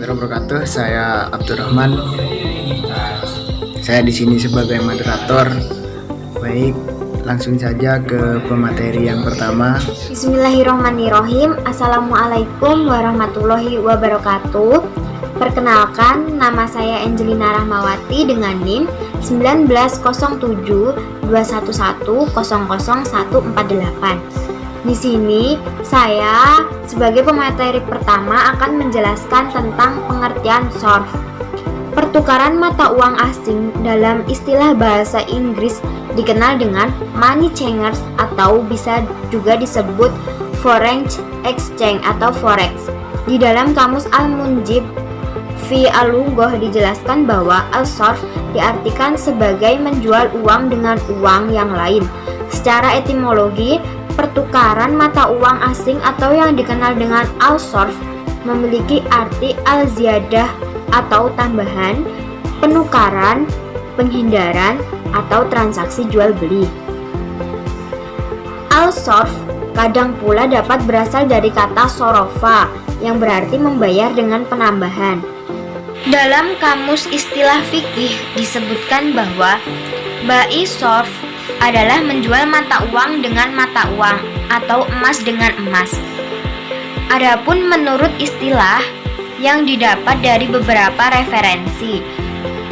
warahmatullahi wabarakatuh. Saya Abdurrahman. Saya di sini sebagai moderator. Baik, langsung saja ke pemateri yang pertama. Bismillahirrahmanirrahim. Assalamualaikum warahmatullahi wabarakatuh. Perkenalkan, nama saya Angelina Rahmawati dengan NIM 190721100148. Di sini saya sebagai pemateri pertama akan menjelaskan tentang pengertian SORF. Pertukaran mata uang asing dalam istilah bahasa Inggris dikenal dengan money changers atau bisa juga disebut foreign exchange atau forex. Di dalam kamus Al-Munjib fi Al-Lughoh dijelaskan bahwa al-sorf diartikan sebagai menjual uang dengan uang yang lain. Secara etimologi, pertukaran mata uang asing atau yang dikenal dengan al-sorf memiliki arti al-ziyadah atau tambahan, penukaran, penghindaran, atau transaksi jual beli. Al-sorf kadang pula dapat berasal dari kata sorofa yang berarti membayar dengan penambahan. Dalam kamus istilah fikih disebutkan bahwa bai sorf adalah menjual mata uang dengan mata uang atau emas dengan emas. Adapun menurut istilah yang didapat dari beberapa referensi,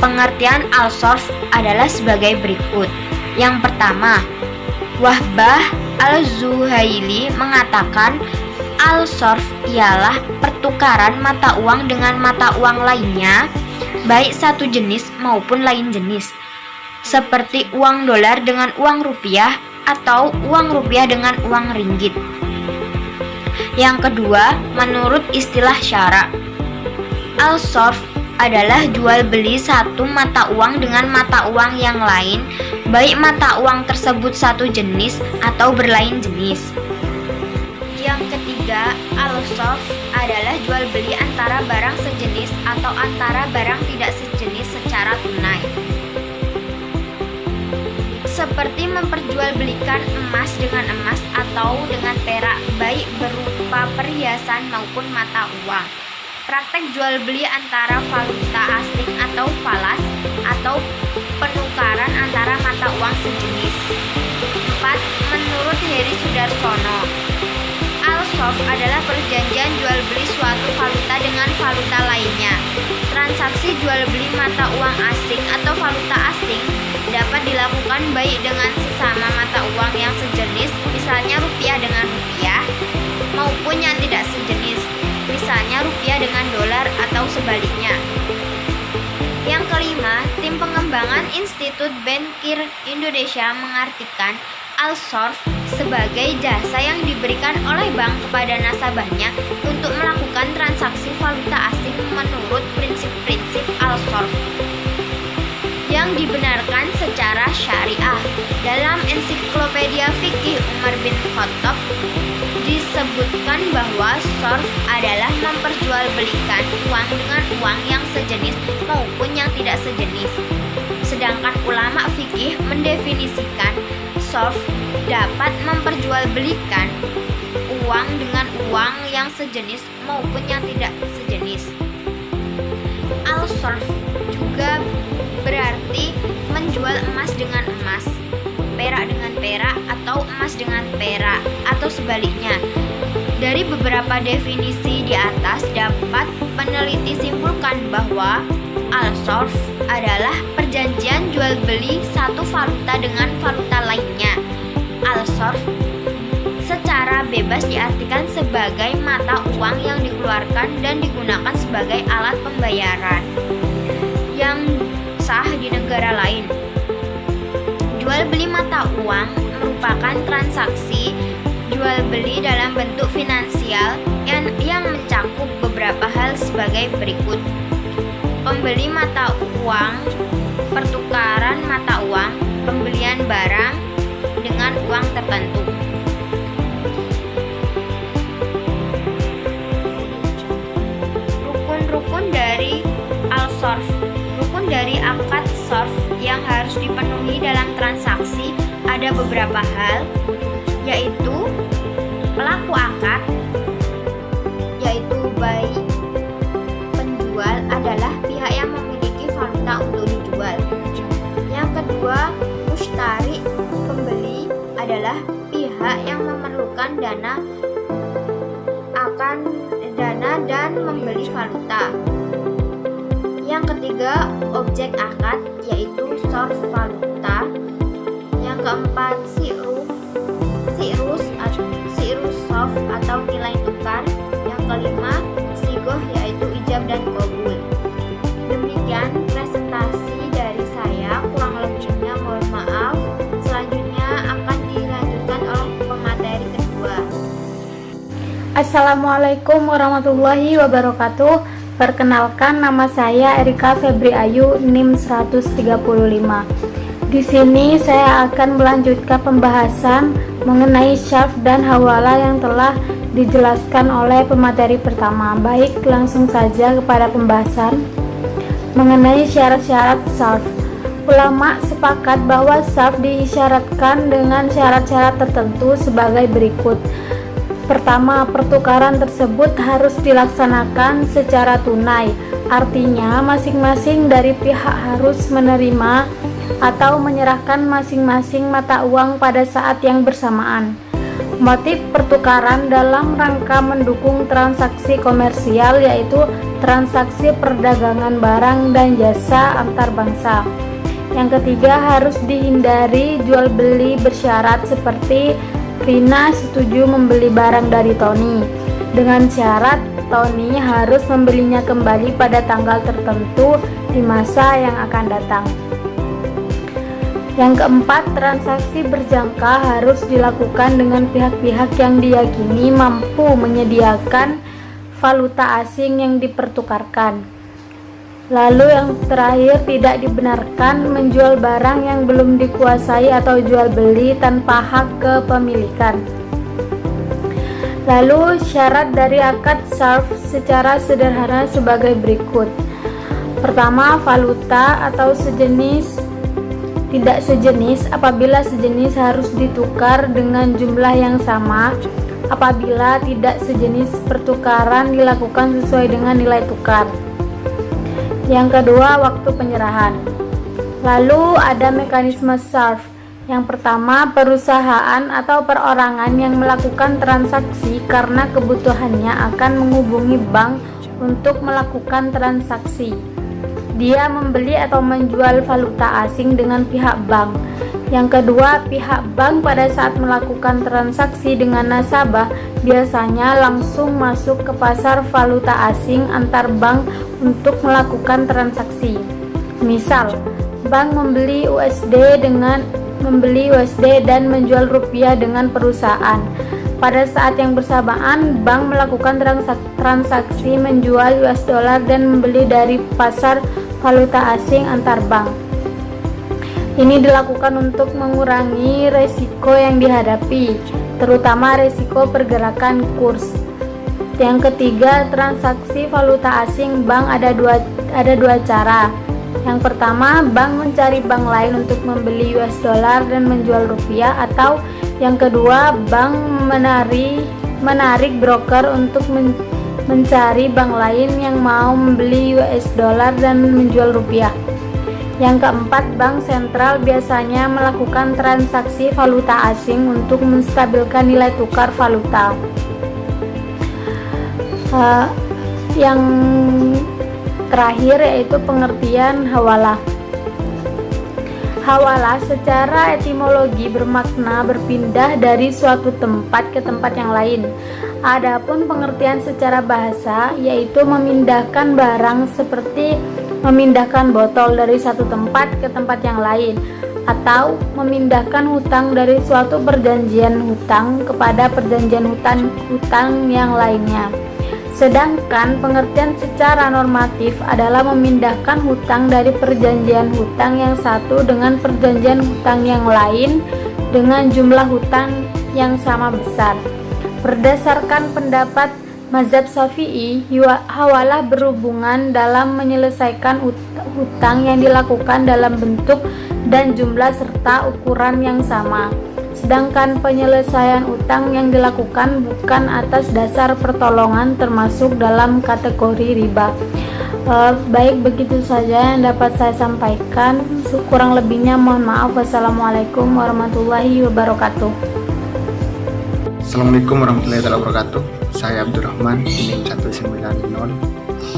pengertian al-sorf adalah sebagai berikut. Yang pertama, Wahbah al-Zuhaili mengatakan al-sorf ialah pertukaran mata uang dengan mata uang lainnya, baik satu jenis maupun lain jenis, seperti uang dolar dengan uang rupiah atau uang rupiah dengan uang ringgit. Yang kedua, menurut istilah syara, al-sorf adalah jual beli satu mata uang dengan mata uang yang lain, baik mata uang tersebut satu jenis atau berlain jenis. Yang ketiga, al-sorf adalah jual beli antara barang sejenis atau antara barang tidak sejenis secara tunai, seperti memperjualbelikan emas dengan emas atau dengan perak, baik berupa perhiasan maupun mata uang. Praktek jual beli antara valuta asing atau falas atau penukaran antara mata uang sejenis. 4. Menurut Heri Sudarsono, al-sorf adalah perjanjian jual beli suatu valuta dengan valuta lainnya. Transaksi jual beli mata uang asing atau valuta asing dapat dilakukan baik dengan sesama mata uang yang sejenis, misalnya rupiah dengan rupiah, maupun yang tidak sejenis, misalnya rupiah dengan dolar atau sebaliknya. Yang kelima, tim pengembangan Institut Bankir Indonesia mengartikan al-sorf sebagai jasa yang diberikan oleh bank kepada nasabahnya untuk melakukan transaksi valuta asing menurut prinsip-prinsip al-sorf yang dibenarkan secara syariah. Dalam ensiklopedia fikih Umar bin Khattab disebutkan bahwa sorf adalah memperjualbelikan uang dengan uang yang sejenis maupun yang tidak sejenis. Sedangkan ulama fikih mendefinisikan sorf dapat memperjualbelikan uang dengan uang yang sejenis maupun yang tidak sejenis. Al-sorf juga berarti menjual emas dengan emas, perak dengan perak, atau emas dengan perak, atau sebaliknya. Dari beberapa definisi di atas dapat peneliti simpulkan bahwa al-sorf adalah perjanjian jual beli satu valuta dengan valuta lainnya. Al-sorf secara bebas diartikan sebagai mata uang yang dikeluarkan dan digunakan sebagai alat pembayaran yang sah di negara lain. Jual beli mata uang merupakan transaksi jual beli dalam bentuk finansial yang mencakup beberapa hal sebagai berikut: pembeli mata uang, pertukaran mata uang, pembelian barang dengan uang tertentu. Rukun-rukun dari al-sorf. Rukun dari akad sorf yang harus dipenuhi dalam transaksi ada beberapa hal, yaitu pelaku akad, yaitu baik penjual dana untuk dijual. Yang kedua, mushtari, pembeli adalah pihak yang memerlukan dana dan membeli valuta. Yang ketiga, objek akad yaitu source valuta. Yang keempat, sirus soft atau nilai tukar. Yang kelima, sigoh yaitu ijab dan qabul. Demikian presentasi dari saya, kurang lebihnya mohon maaf. Selanjutnya akan dilanjutkan oleh pemateri kedua. Assalamualaikum warahmatullahi wabarakatuh. Perkenalkan, nama saya Erika Febri Ayu, NIM 135. Di sini saya akan melanjutkan pembahasan mengenai syarf dan hawala yang telah dijelaskan oleh pemateri pertama. Baik, langsung saja kepada pembahasan mengenai syarat-syarat syarf. Ulama sepakat bahwa syarf diisyaratkan dengan syarat-syarat tertentu sebagai berikut. Pertama, pertukaran tersebut harus dilaksanakan secara tunai, artinya masing-masing dari pihak harus menerima atau menyerahkan masing-masing mata uang pada saat yang bersamaan. Motif pertukaran dalam rangka mendukung transaksi komersial yaitu transaksi perdagangan barang dan jasa antar bangsa. Yang ketiga, harus dihindari jual beli bersyarat seperti Rina setuju membeli barang dari Tony dengan syarat Tony harus membelinya kembali pada tanggal tertentu di masa yang akan datang. Yang keempat, transaksi berjangka harus dilakukan dengan pihak-pihak yang diyakini mampu menyediakan valuta asing yang dipertukarkan. Lalu yang terakhir, tidak dibenarkan menjual barang yang belum dikuasai atau jual beli tanpa hak kepemilikan. Lalu syarat dari akad syarf secara sederhana sebagai berikut. Pertama, valuta atau tidak sejenis apabila sejenis harus ditukar dengan jumlah yang sama. Apabila tidak sejenis, pertukaran dilakukan sesuai dengan nilai tukar. Yang kedua, waktu penyerahan. Lalu ada mekanisme syarf. Yang pertama, perusahaan atau perorangan yang melakukan transaksi karena kebutuhannya akan menghubungi bank untuk melakukan transaksi. Dia membeli atau menjual valuta asing dengan pihak bank. Yang kedua, pihak bank pada saat melakukan transaksi dengan nasabah biasanya langsung masuk ke pasar valuta asing antar bank untuk melakukan transaksi. Misal, bank membeli USD dan menjual rupiah dengan perusahaan. Pada saat yang bersamaan, bank melakukan transaksi menjual US dollar dan membeli dari pasar valuta asing antar bank. Ini dilakukan untuk mengurangi resiko yang dihadapi, terutama resiko pergerakan kurs. Yang ketiga, transaksi valuta asing bank ada dua cara. Yang pertama, bank mencari bank lain untuk membeli US dollar dan menjual rupiah, atau yang kedua, bank menarik broker untuk mencari bank lain yang mau membeli US dollar dan menjual rupiah. Yang keempat, bank sentral biasanya melakukan transaksi valuta asing untuk menstabilkan nilai tukar valuta. Yang terakhir yaitu pengertian hawalah. Hawalah secara etimologi bermakna berpindah dari suatu tempat ke tempat yang lain. Adapun pengertian secara bahasa yaitu memindahkan barang seperti memindahkan botol dari satu tempat ke tempat yang lain, atau memindahkan hutang dari suatu perjanjian hutang kepada perjanjian hutang yang lainnya. Sedangkan pengertian secara normatif adalah memindahkan hutang dari perjanjian hutang yang satu dengan perjanjian hutang yang lain dengan jumlah hutang yang sama besar. Berdasarkan pendapat Mazhab Syafi'i, hawalah berhubungan dalam menyelesaikan hutang yang dilakukan dalam bentuk dan jumlah serta ukuran yang sama. Sedangkan penyelesaian utang yang dilakukan bukan atas dasar pertolongan termasuk dalam kategori riba. Baik, begitu saja yang dapat saya sampaikan. Kurang lebihnya mohon maaf. Wassalamualaikum warahmatullahi wabarakatuh. Assalamualaikum warahmatullahi wabarakatuh. Saya Abdurrahman, NIM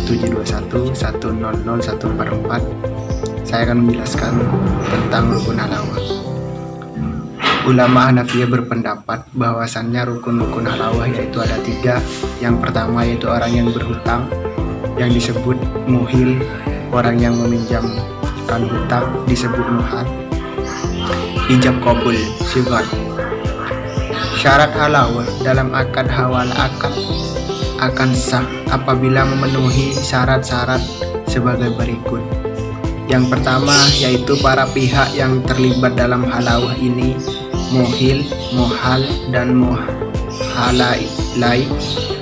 190-721-100-144. Saya akan menjelaskan tentang rukun halawah. Ulama Hanafiyah berpendapat bahwasannya rukun-rukun halawah yaitu ada 3. Yang pertama yaitu orang yang berhutang, yang disebut muhil. Orang yang meminjamkan hutang disebut muhal. Ijab qabul syughar. Syarat halawah dalam akad hawalah akan sah apabila memenuhi syarat-syarat sebagai berikut. Yang pertama yaitu para pihak yang terlibat dalam halawah ini, muhil, muhal, dan muhalai,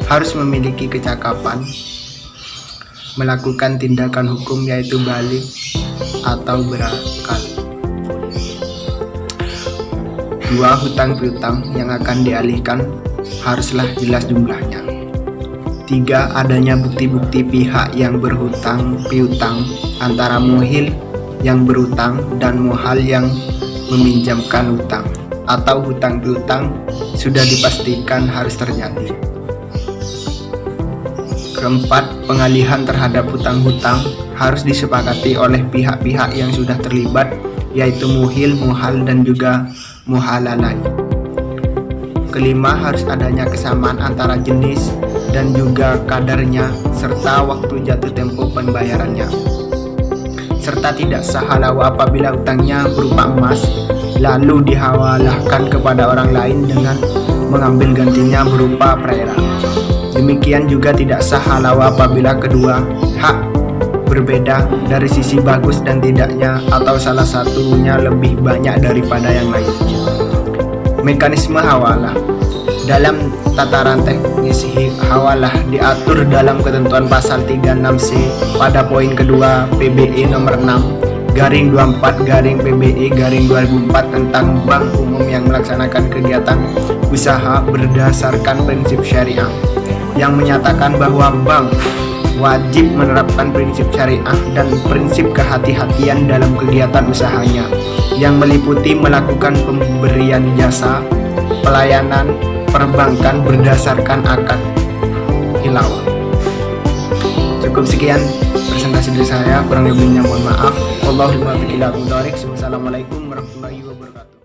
harus memiliki kecakapan melakukan tindakan hukum yaitu balik atau berakal. 2. Hutang piutang yang akan dialihkan haruslah jelas jumlahnya. 3. Adanya bukti-bukti pihak yang berhutang piutang antara muhil yang berhutang dan muhal yang meminjamkan hutang, atau hutang piutang sudah dipastikan harus terjadi. 4. Pengalihan terhadap hutang-hutang harus disepakati oleh pihak-pihak yang sudah terlibat, yaitu muhil, muhal, dan juga muhalalai. 5. Harus adanya kesamaan antara jenis dan juga kadarnya serta waktu jatuh tempo pembayarannya. Serta tidak sah halawah apabila hutangnya berupa emas lalu dihawalahkan kepada orang lain dengan mengambil gantinya berupa perak. Demikian juga tidak sah halawah apabila kedua hak berbeda dari sisi bagus dan tidaknya, atau salah satunya lebih banyak daripada yang lain. Mekanisme hawalah. Dalam tataran teknis, hawalah diatur dalam ketentuan pasal 36C pada poin kedua PBE nomor 6/24/PBE/2004 tentang bank umum yang melaksanakan kegiatan usaha berdasarkan prinsip syariah, yang menyatakan bahwa bank wajib menerapkan prinsip syariah dan prinsip kehati-hatian dalam kegiatan usahanya, yang meliputi melakukan pemberian jasa pelayanan perbankan berdasarkan akad hilawah. Cukup sekian presentasi dari saya, kurang lebihnya mohon maaf. Wallahul muwaffiq ila aqwamit thoriq. Wassalamualaikum warahmatullahi wabarakatuh.